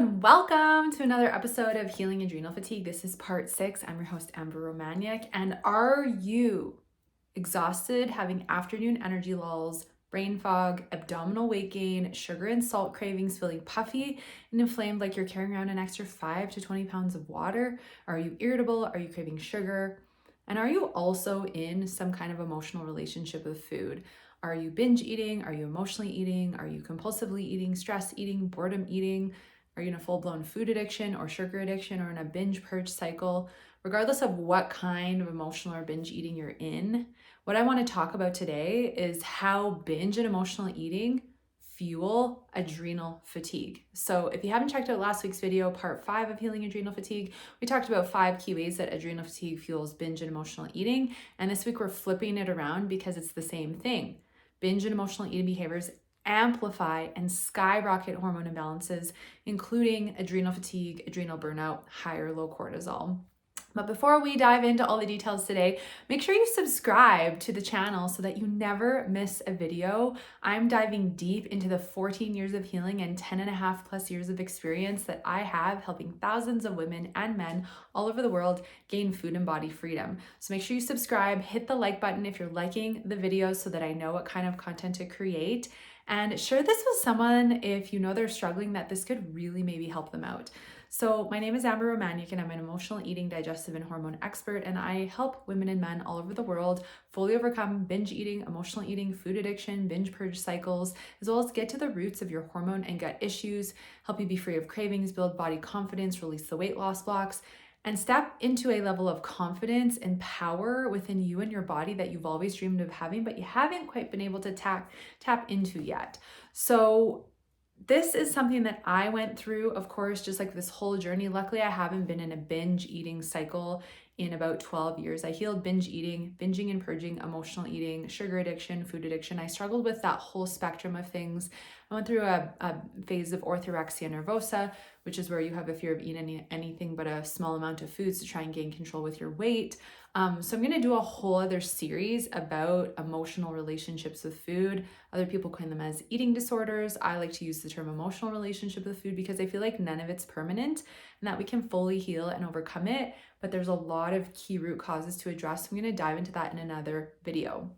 and welcome to another episode of Healing Adrenal Fatigue. This is part 6. I'm your host, Amber Romaniuk. And are you exhausted, having afternoon energy lulls, brain fog, abdominal weight gain, sugar and salt cravings, feeling puffy and inflamed like you're carrying around an extra 5 to 20 pounds of water? Are you irritable? Are you craving sugar? And are you also in some kind of emotional relationship with food? Are you binge eating? Are you emotionally eating? Are you compulsively eating, stress eating, boredom eating? Are you in a full-blown food addiction or sugar addiction or in a binge purge cycle? Regardless of what kind of emotional or binge eating you're in, what I want to talk about today is how binge and emotional eating fuel adrenal fatigue. So if you haven't checked out last week's video, part 5 of Healing Adrenal Fatigue, we talked about 5 key ways that adrenal fatigue fuels binge and emotional eating. And this week we're flipping it around because it's the same thing. Binge and emotional eating behaviors amplify and skyrocket hormone imbalances, including adrenal fatigue, adrenal burnout, high or low cortisol. But before we dive into all the details today, make sure you subscribe to the channel so that you never miss a video. I'm diving deep into the 14 years of healing and 10 and a half plus years of experience that I have helping thousands of women and men all over the world gain food and body freedom. So make sure you subscribe, hit the like button if you're liking the videos so that I know what kind of content to create. And share this with someone if you know they're struggling, that this could really maybe help them out. So my name is Amber Romaniuk and I'm an emotional eating, digestive, and hormone expert, and I help women and men all over the world fully overcome binge eating, emotional eating, food addiction, binge purge cycles, as well as get to the roots of your hormone and gut issues, help you be free of cravings, build body confidence, release the weight loss blocks, and step into a level of confidence and power within you and your body that you've always dreamed of having, but you haven't quite been able to tap into yet. So this is something that I went through, of course, just like this whole journey. Luckily, I haven't been in a binge eating cycle in about 12 years. I healed binge eating, binging and purging, emotional eating, sugar addiction, food addiction. I struggled with that whole spectrum of things. I went through a phase of orthorexia nervosa, which is where you have a fear of eating anything but a small amount of foods to try and gain control with your weight. So I'm going to do a whole other series about emotional relationships with food. Other people coin them as eating disorders. I like to use the term emotional relationship with food because I feel like none of it's permanent and that we can fully heal and overcome it. But there's a lot of key root causes to address. I'm going to dive into that in another video.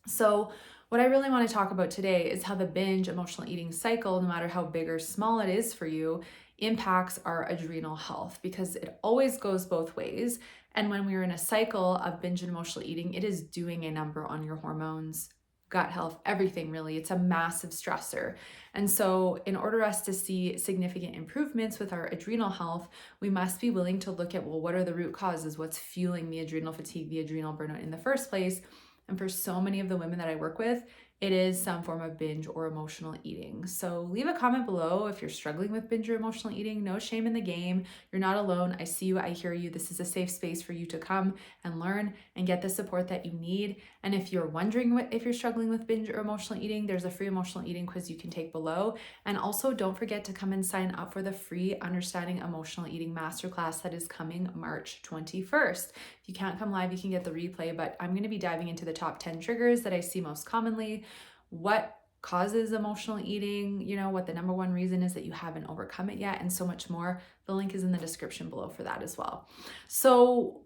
So what I really want to talk about today is how the binge emotional eating cycle, no matter how big or small it is for you, impacts our adrenal health, because it always goes both ways. And when we're in a cycle of binge and emotional eating, it is doing a number on your hormones, gut health, everything really. It's a massive stressor. And so in order for us to see significant improvements with our adrenal health, we must be willing to look at, well, what are the root causes? What's fueling the adrenal fatigue, the adrenal burnout in the first place? And for so many of the women that I work with, it is some form of binge or emotional eating. So leave a comment below if you're struggling with binge or emotional eating. No shame in the game. You're not alone. I see you. I hear you. This is a safe space for you to come and learn and get the support that you need. And if you're wondering if you're struggling with binge or emotional eating, there's a free emotional eating quiz you can take below. And also don't forget to come and sign up for the free Understanding Emotional Eating Masterclass that is coming March 21st. If you can't come live, you can get the replay, but I'm going to be diving into the top 10 triggers that I see most commonly, what causes emotional eating, what the number one reason is that you haven't overcome it yet, and so much more. The link is in the description below for that as well. So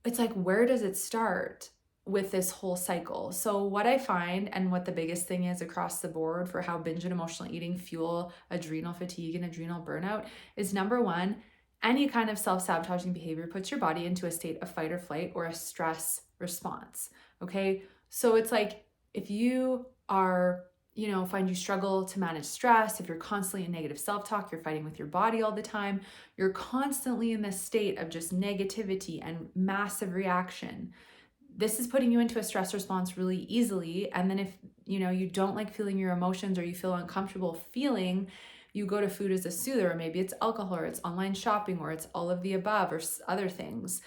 it's like, where does it start with this whole cycle? So what I find, and what the biggest thing is across the board for how binge and emotional eating fuel adrenal fatigue and adrenal burnout, is number one, any kind of self-sabotaging behavior puts your body into a state of fight or flight or a stress response. Okay. So it's like, if you are, find you struggle to manage stress, if you're constantly in negative self-talk, you're fighting with your body all the time, you're constantly in this state of just negativity and massive reaction, this is putting you into a stress response really easily. And then if, you don't like feeling your emotions or you feel uncomfortable feeling, you go to food as a soother, or maybe it's alcohol, or it's online shopping, or it's all of the above, or other things.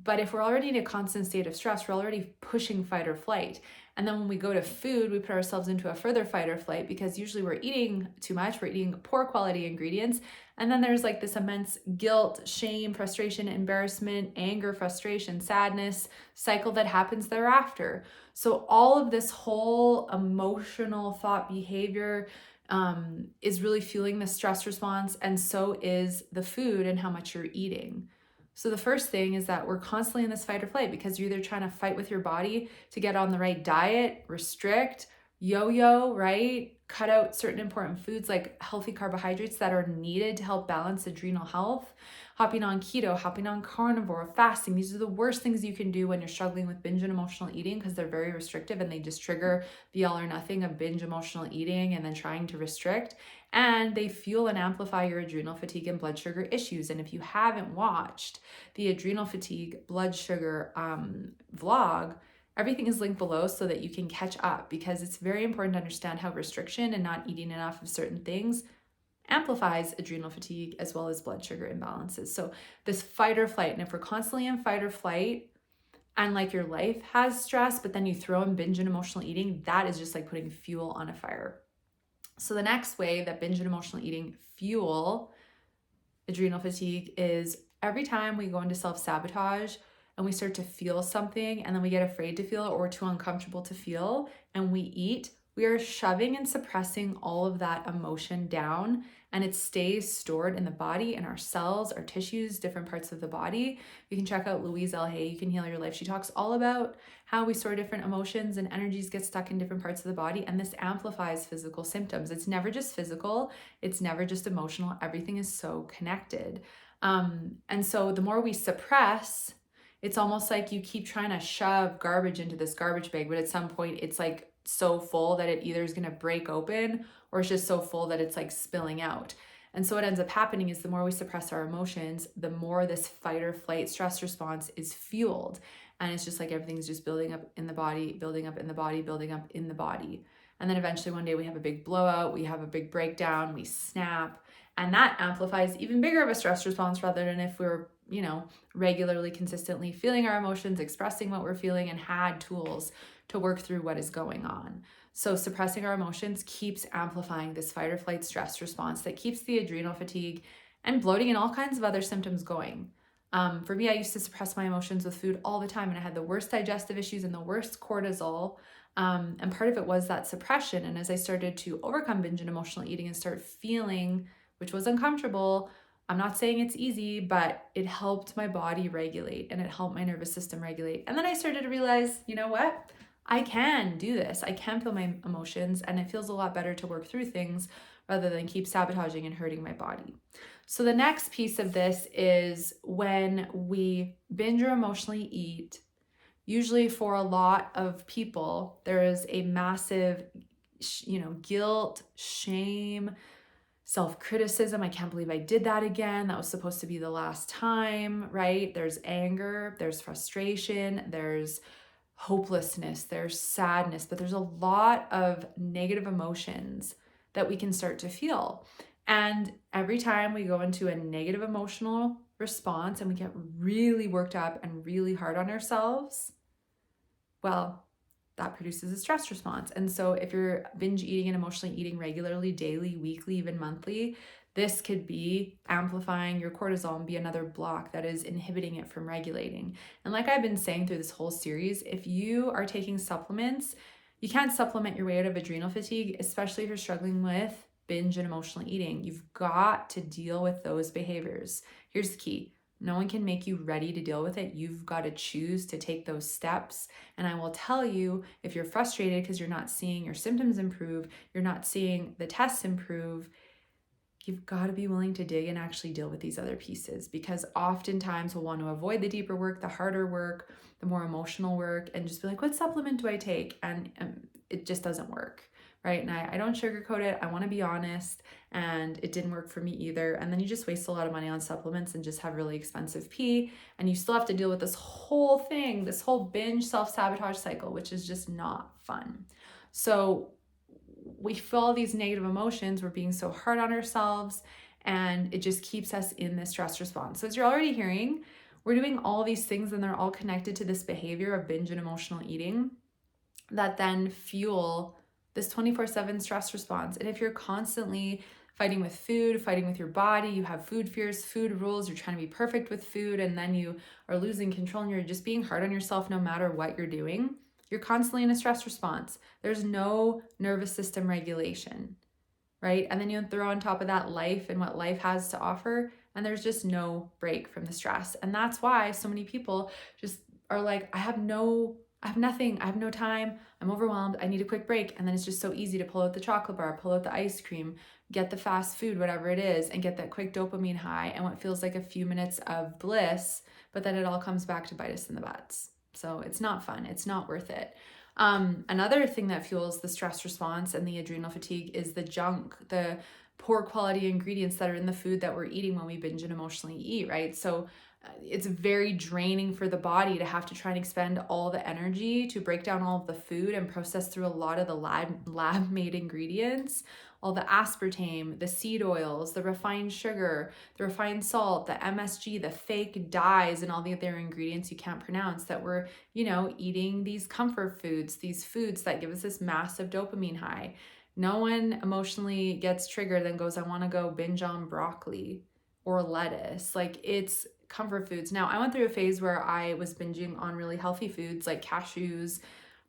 But if we're already in a constant state of stress, we're already pushing fight or flight. And then when we go to food, we put ourselves into a further fight or flight, because usually we're eating too much, we're eating poor quality ingredients. And then there's like this immense guilt, shame, frustration, embarrassment, anger, frustration, sadness cycle that happens thereafter. So all of this whole emotional thought behavior is really fueling the stress response, and so is the food and how much you're eating. So the first thing is that we're constantly in this fight or flight because you're either trying to fight with your body to get on the right diet, restrict, yo-yo, right? Cut out certain important foods like healthy carbohydrates that are needed to help balance adrenal health. Hopping on keto, hopping on carnivore, fasting. These are the worst things you can do when you're struggling with binge and emotional eating because they're very restrictive and they just trigger the all or nothing of binge emotional eating and then trying to restrict. And they fuel and amplify your adrenal fatigue and blood sugar issues. And if you haven't watched the adrenal fatigue, blood sugar vlog, everything is linked below so that you can catch up, because it's very important to understand how restriction and not eating enough of certain things amplifies adrenal fatigue as well as blood sugar imbalances. So this fight or flight, and if we're constantly in fight or flight and like your life has stress, but then you throw in binge and emotional eating, that is just like putting fuel on a fire. So the next way that binge and emotional eating fuel adrenal fatigue is every time we go into self-sabotage and we start to feel something and then we get afraid to feel it or too uncomfortable to feel and we eat, we are shoving and suppressing all of that emotion down, and it stays stored in the body, in our cells, our tissues, different parts of the body. You can check out Louise L. Hay, You Can Heal Your Life. She talks all about how we store different emotions and energies get stuck in different parts of the body, and this amplifies physical symptoms. It's never just physical, it's never just emotional. Everything is so connected. And so the more we suppress, it's almost like you keep trying to shove garbage into this garbage bag, but at some point it's like so full that it either is going to break open or it's just so full that it's like spilling out. And so what ends up happening is the more we suppress our emotions, the more this fight or flight stress response is fueled. And it's just like everything's just building up in the body, building up in the body, building up in the body. And then eventually one day we have a big blowout, we have a big breakdown, we snap, and that amplifies even bigger of a stress response rather than if we're, regularly, consistently feeling our emotions, expressing what we're feeling, and had tools to work through what is going on. So suppressing our emotions keeps amplifying this fight or flight stress response that keeps the adrenal fatigue and bloating and all kinds of other symptoms going. For me, I used to suppress my emotions with food all the time, and I had the worst digestive issues and the worst cortisol. And part of it was that suppression. And as I started to overcome binge and emotional eating and start feeling, which was uncomfortable, I'm not saying it's easy, but it helped my body regulate and it helped my nervous system regulate. And then I started to realize, you know what? I can do this. I can feel my emotions, and it feels a lot better to work through things rather than keep sabotaging and hurting my body. So the next piece of this is when we binge or emotionally eat, usually for a lot of people, there is a massive, guilt, shame, self-criticism. I can't believe I did that again. That was supposed to be the last time, right? There's anger, there's frustration, there's hopelessness, there's sadness, but there's a lot of negative emotions that we can start to feel. And every time we go into a negative emotional response and we get really worked up and really hard on ourselves, well, that produces a stress response. And so if you're binge eating and emotionally eating regularly, daily, weekly, even monthly, this could be amplifying your cortisol and be another block that is inhibiting it from regulating. And like I've been saying through this whole series, if you are taking supplements, you can't supplement your way out of adrenal fatigue, especially if you're struggling with binge and emotional eating. You've got to deal with those behaviors. Here's the key. No one can make you ready to deal with it. You've got to choose to take those steps. And I will tell you, if you're frustrated because you're not seeing your symptoms improve, you're not seeing the tests improve, you've got to be willing to dig and actually deal with these other pieces, because oftentimes we'll want to avoid the deeper work, the harder work, the more emotional work, and just be like, what supplement do I take? And it just doesn't work. Right? And I don't sugarcoat it. I want to be honest, and it didn't work for me either. And then you just waste a lot of money on supplements and just have really expensive pee, and you still have to deal with this whole thing, this whole binge self-sabotage cycle, which is just not fun. So we feel all these negative emotions, we're being so hard on ourselves, and it just keeps us in this stress response. So as you're already hearing, we're doing all these things and they're all connected to this behavior of binge and emotional eating that then fuel this 24/7 stress response. And if you're constantly fighting with food, fighting with your body, you have food fears, food rules, you're trying to be perfect with food, and then you are losing control and you're just being hard on yourself no matter what you're doing, you're constantly in a stress response. There's no nervous system regulation. right? And then you throw on top of that life and what life has to offer, and there's just no break from the stress. And that's why so many people just are like, I have nothing, I have no time, I'm overwhelmed, I need a quick break. And then it's just so easy to pull out the chocolate bar, pull out the ice cream, get the fast food, whatever it is, and get that quick dopamine high and what feels like a few minutes of bliss, but then it all comes back to bite us in the butts. So it's not fun, it's not worth it. Another thing that fuels the stress response and the adrenal fatigue is the junk, the poor quality ingredients that are in the food that we're eating when we binge and emotionally eat, right? So it's very draining for the body to have to try and expend all the energy to break down all of the food and process through a lot of the lab-made ingredients, all the aspartame, the seed oils, the refined sugar, the refined salt, the MSG, the fake dyes, and all the other ingredients you can't pronounce that we're, eating these comfort foods, these foods that give us this massive dopamine high. No one emotionally gets triggered and goes, I want to go binge on broccoli or lettuce. Like, it's comfort foods. Now, I went through a phase where I was binging on really healthy foods like cashews,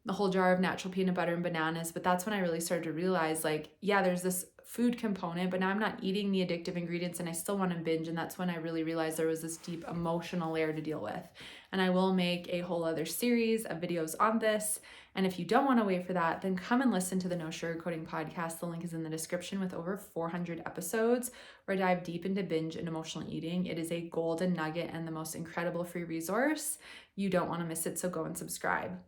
the whole jar of natural peanut butter and bananas. But that's when I really started to realize, like, yeah, there's this food component, but now I'm not eating the addictive ingredients and I still want to binge. And that's when I really realized there was this deep emotional layer to deal with. And I will make a whole other series of videos on this. And if you don't want to wait for that, then come and listen to the No Sugarcoating podcast. The link is in the description with over 400 episodes where I dive deep into binge and emotional eating. It is a golden nugget and the most incredible free resource. You don't want to miss it, so go and subscribe.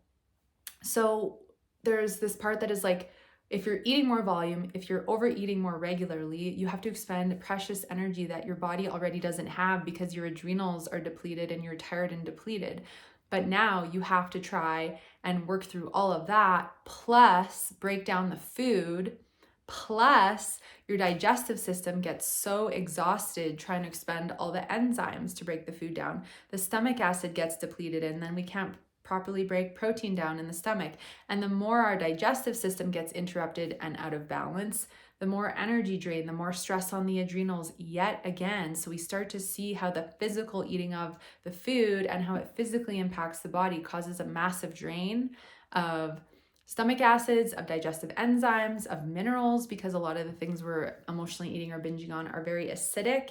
So there's this part that is like, if you're eating more volume, if you're overeating more regularly, you have to expend precious energy that your body already doesn't have because your adrenals are depleted and you're tired and depleted. But now you have to try and work through all of that, plus break down the food, plus your digestive system gets so exhausted trying to expend all the enzymes to break the food down. The stomach acid gets depleted and then we can't properly break protein down in the stomach. And the more our digestive system gets interrupted and out of balance, the more energy drain, the more stress on the adrenals yet again. So we start to see how the physical eating of the food and how it physically impacts the body causes a massive drain of stomach acids, of digestive enzymes, of minerals, because a lot of the things we're emotionally eating or binging on are very acidic.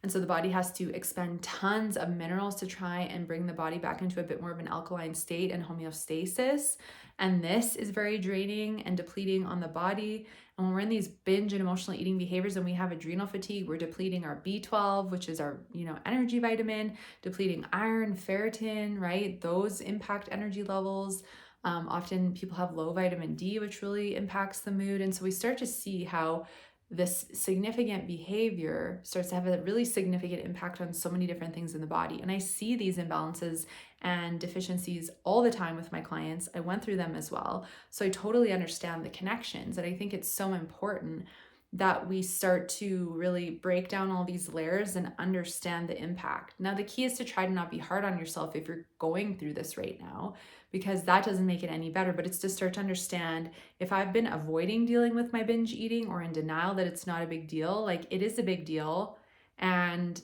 And so the body has to expend tons of minerals to try and bring the body back into a bit more of an alkaline state and homeostasis. And this is very draining and depleting on the body. And when we're in these binge and emotional eating behaviors and we have adrenal fatigue, we're depleting our B12, which is our, energy vitamin, depleting iron, ferritin, right? Those impact energy levels. Often people have low vitamin D, which really impacts the mood. And so we start to see how this significant behavior starts to have a really significant impact on so many different things in the body. And I see these imbalances and deficiencies all the time with my clients. I went through them as well. So I totally understand the connections. And I think it's so important that we start to really break down all these layers and understand the impact. Now, the key is to try to not be hard on yourself if you're going through this right now, because that doesn't make it any better, but it's to start to understand, if I've been avoiding dealing with my binge eating or in denial that it's not a big deal, like, it is a big deal. And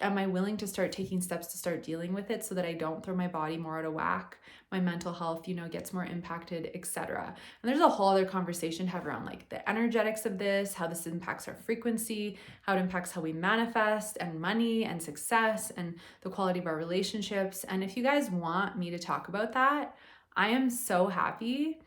am I willing to start taking steps to start dealing with it so that I don't throw my body more out of whack, my mental health, gets more impacted, etc. And there's a whole other conversation to have around like the energetics of this, how this impacts our frequency, how it impacts how we manifest and money and success and the quality of our relationships. And if you guys want me to talk about that, I am so happy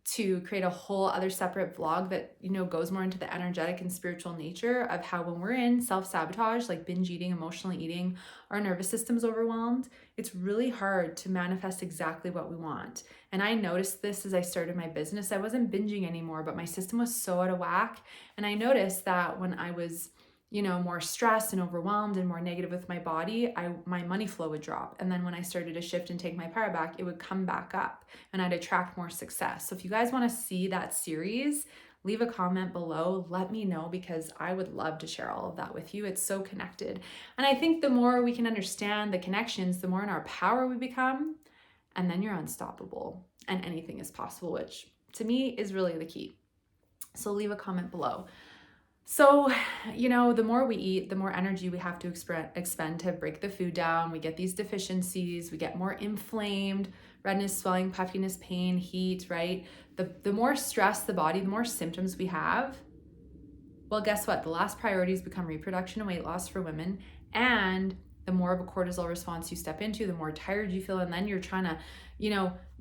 to create a whole other separate vlog that, goes more into the energetic and spiritual nature of how when we're in self-sabotage, like binge eating, emotionally eating, our nervous system's overwhelmed, it's really hard to manifest exactly what we want. And I noticed this as I started my business. I wasn't binging anymore, but my system was so out of whack. And I noticed that when I was more stressed and overwhelmed and more negative with my body, my money flow would drop. And then when I started to shift and take my power back, it would come back up and I'd attract more success. So if you guys want to see that series, leave a comment below, let me know, because I would love to share all of that with you. It's so connected. And I think the more we can understand the connections, the more in our power we become, and then you're unstoppable and anything is possible, which to me is really the key. So leave a comment below. So, the more we eat, the more energy we have to expend to break the food down. We get these deficiencies, we get more inflamed, redness, swelling, puffiness, pain, heat, right? The more stress the body, the more symptoms we have, Well, guess what? The last priorities become reproduction and weight loss for women. And the more of a cortisol response you step into, the more tired you feel. And then you're trying to,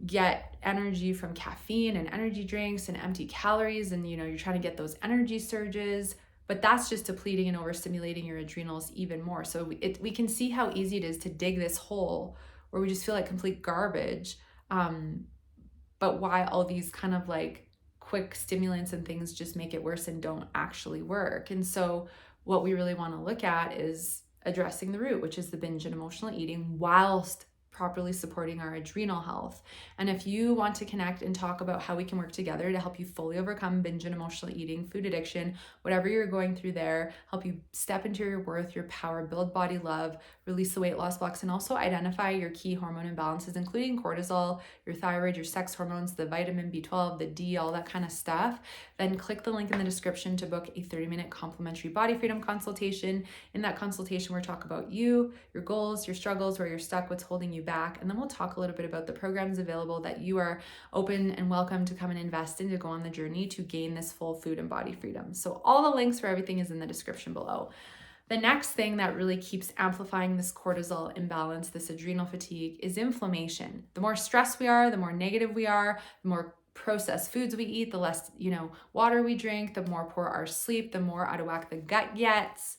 get energy from caffeine and energy drinks and empty calories. And, you're trying to get those energy surges. But that's just depleting and overstimulating your adrenals even more. So we can see how easy it is to dig this hole where we just feel like complete garbage. But why all these kind of like quick stimulants and things just make it worse and don't actually work. And so what we really want to look at is addressing the root, which is the binge and emotional eating, whilst properly supporting our adrenal health. And if you want to connect and talk about how we can work together to help you fully overcome binge and emotional eating, food addiction, whatever you're going through there, help you step into your worth, your power, build body love, release the weight loss blocks, and also identify your key hormone imbalances, including cortisol, your thyroid, your sex hormones, the vitamin B12, the D, all that kind of stuff, then click the link in the description to book a 30-minute complimentary body freedom consultation. In that consultation, we'll talk about you, your goals, your struggles, where you're stuck, what's holding you back. And then we'll talk a little bit about the programs available that you are open and welcome to come and invest in to go on the journey to gain this full food and body freedom. So all the links for everything is in the description below. The next thing that really keeps amplifying this cortisol imbalance, this adrenal fatigue, is inflammation. The more stressed we are, the more negative we are, the more processed foods we eat, the less, water we drink, the more poor our sleep, the more out of whack the gut gets.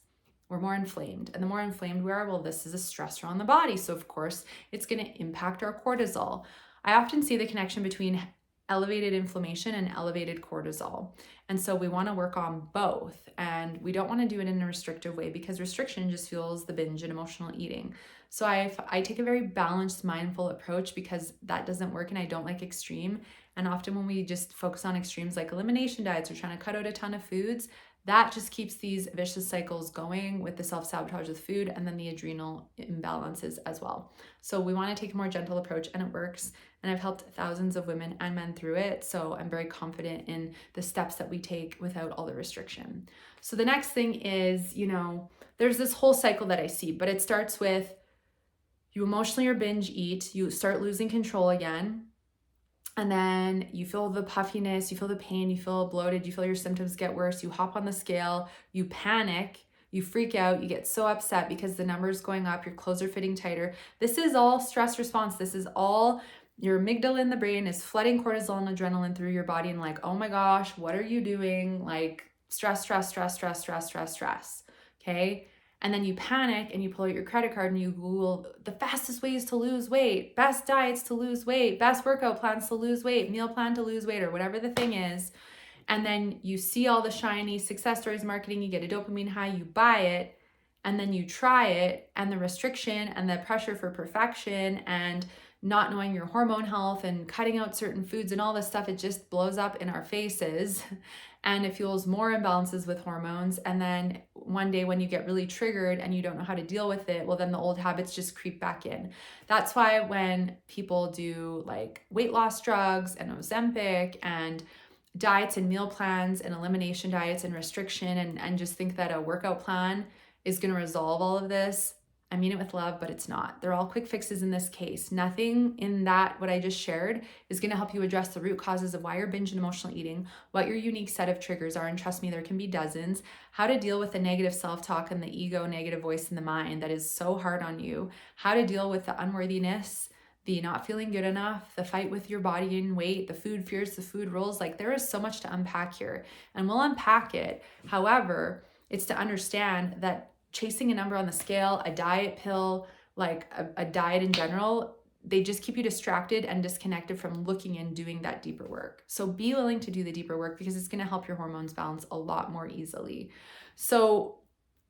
We're more inflamed. And the more inflamed we are, well, this is a stressor on the body. So of course, it's going to impact our cortisol. I often see the connection between elevated inflammation and elevated cortisol. And so we want to work on both. And we don't want to do it in a restrictive way because restriction just fuels the binge and emotional eating. So I take a very balanced, mindful approach because that doesn't work and I don't like extreme. And often when we just focus on extremes like elimination diets or trying to cut out a ton of foods, that just keeps these vicious cycles going with the self-sabotage with food and then the adrenal imbalances as well. So we want to take a more gentle approach and it works. And I've helped thousands of women and men through it. So I'm very confident in the steps that we take without all the restriction. So the next thing is, there's this whole cycle that I see, but it starts with you emotionally or binge eat, you start losing control again. And then you feel the puffiness, you feel the pain, you feel bloated, you feel your symptoms get worse, you hop on the scale, you panic, you freak out, you get so upset because the number's going up, your clothes are fitting tighter. This is all stress response. This is all your amygdala in the brain is flooding cortisol and adrenaline through your body and like, oh my gosh, what are you doing? Like stress, stress, stress, stress, stress, stress, stress. Okay. And then you panic and you pull out your credit card and you Google the fastest ways to lose weight, best diets to lose weight, best workout plans to lose weight, meal plan to lose weight, or whatever the thing is. And then you see all the shiny success stories marketing, you get a dopamine high, you buy it, and then you try it, and the restriction and the pressure for perfection and not knowing your hormone health and cutting out certain foods and all this stuff, it just blows up in our faces and it fuels more imbalances with hormones. And then one day when you get really triggered and you don't know how to deal with it, well, then the old habits just creep back in. That's why when people do like weight loss drugs and Ozempic and diets and meal plans and elimination diets and restriction and just think that a workout plan is going to resolve all of this, I mean it with love, but it's not. They're all quick fixes in this case. Nothing in that, what I just shared, is going to help you address the root causes of why you're binge and emotional eating, what your unique set of triggers are, and trust me, there can be dozens, how to deal with the negative self-talk and the ego negative voice in the mind that is so hard on you, how to deal with the unworthiness, the not feeling good enough, the fight with your body and weight, the food fears, the food rules. Like there is so much to unpack here and we'll unpack it. However, it's to understand that chasing a number on the scale, a diet pill, like a diet in general, they just keep you distracted and disconnected from looking and doing that deeper work. So be willing to do the deeper work because it's going to help your hormones balance a lot more easily. So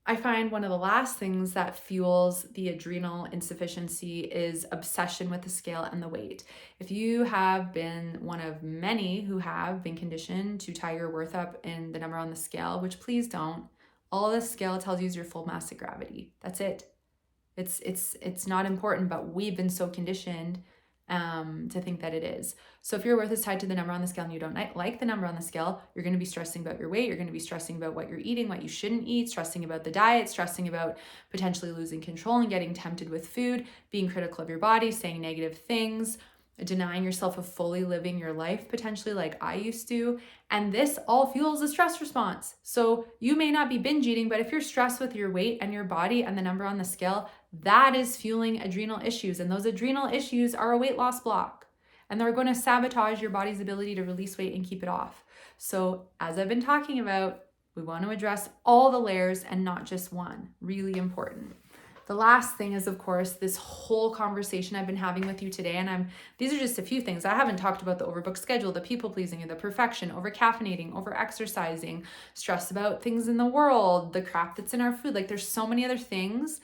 I find one of the last things that fuels the adrenal insufficiency is obsession with the scale and the weight. If you have been one of many who have been conditioned to tie your worth up in the number on the scale, which please don't, all the scale tells you is your full mass of gravity. That's it. It's not important, but we've been so conditioned to think that it is. So if your worth is tied to the number on the scale and you don't like the number on the scale, you're going to be stressing about your weight. You're going to be stressing about what you're eating, what you shouldn't eat, stressing about the diet, stressing about potentially losing control and getting tempted with food, being critical of your body, saying negative things, denying yourself of fully living your life potentially like I used to. And this all fuels a stress response. So you may not be binge eating, but if you're stressed with your weight and your body and the number on the scale, that is fueling adrenal issues. And those adrenal issues are a weight loss block. And they're going to sabotage your body's ability to release weight and keep it off. So as I've been talking about, we want to address all the layers and not just one. Really important. The last thing is, of course, this whole conversation I've been having with you today. And these are just a few things. I haven't talked about the overbooked schedule, the people pleasing, the perfection, over caffeinating, over exercising, stress about things in the world, the crap that's in our food. Like there's so many other things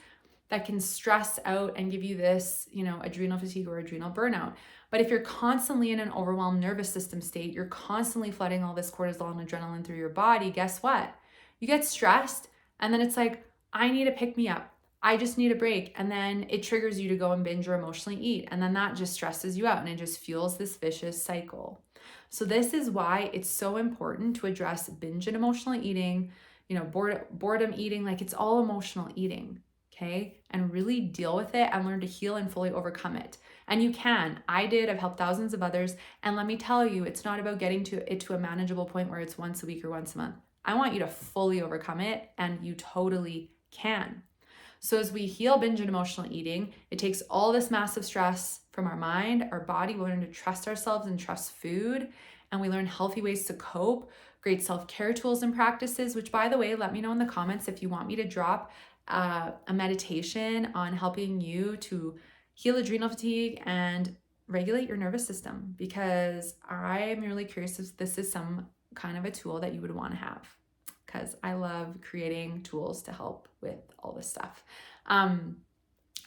that can stress out and give you this, adrenal fatigue or adrenal burnout. But if you're constantly in an overwhelmed nervous system state, you're constantly flooding all this cortisol and adrenaline through your body, guess what? You get stressed and then it's like, I need a pick me up. I just need a break. And then it triggers you to go and binge or emotionally eat. And then that just stresses you out and it just fuels this vicious cycle. So this is why it's so important to address binge and emotional eating, boredom eating, like it's all emotional eating, okay? And really deal with it and learn to heal and fully overcome it. And you can. I did. I've helped thousands of others. And let me tell you, it's not about getting to a manageable point where it's once a week or once a month. I want you to fully overcome it, and you totally can. So as we heal binge and emotional eating, it takes all this massive stress from our mind, our body. We learn to trust ourselves and trust food, and we learn healthy ways to cope, great self-care tools and practices, which, by the way, let me know in the comments if you want me to drop a meditation on helping you to heal adrenal fatigue and regulate your nervous system, because I'm really curious if this is some kind of a tool that you would want to have, because I love creating tools to help with all this stuff.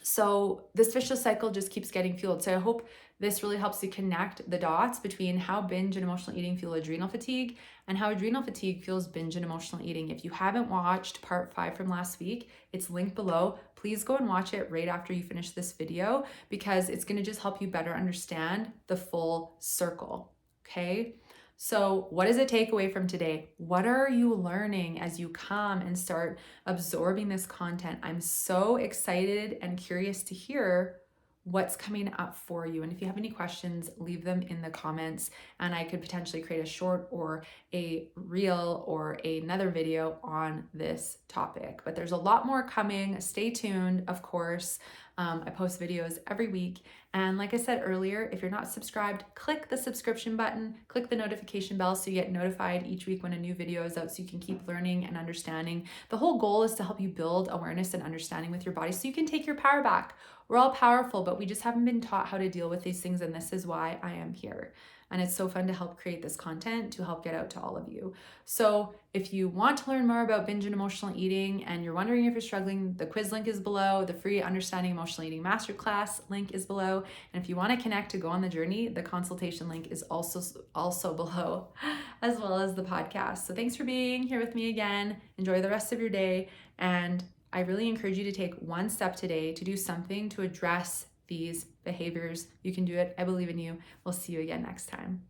So this vicious cycle just keeps getting fueled. So I hope this really helps you connect the dots between how binge and emotional eating fuel adrenal fatigue and how adrenal fatigue fuels binge and emotional eating. If you haven't watched part 5 from last week, it's linked below. Please go and watch it right after you finish this video, because it's going to just help you better understand the full circle. Okay? So what is a takeaway from today? What are you learning as you come and start absorbing this content? I'm so excited and curious to hear what's coming up for you. And if you have any questions, leave them in the comments, and I could potentially create a short or a reel or another video on this topic. But there's a lot more coming. Stay tuned, of course. I post videos every week. And like I said earlier, if you're not subscribed, click the subscription button, click the notification bell so you get notified each week when a new video is out, so you can keep learning and understanding. The whole goal is to help you build awareness and understanding with your body so you can take your power back. We're all powerful, but we just haven't been taught how to deal with these things, and this is why I am here. And it's so fun to help create this content to help get out to all of you. So if you want to learn more about binge and emotional eating and you're wondering if you're struggling, the quiz link is below. The free Understanding Emotional Eating Masterclass link is below. And if you want to connect to go on the journey, the consultation link is also below, as well as the podcast. So thanks for being here with me again. Enjoy the rest of your day. And I really encourage you to take one step today to do something to address these behaviors. You can do it. I believe in you. We'll see you again next time.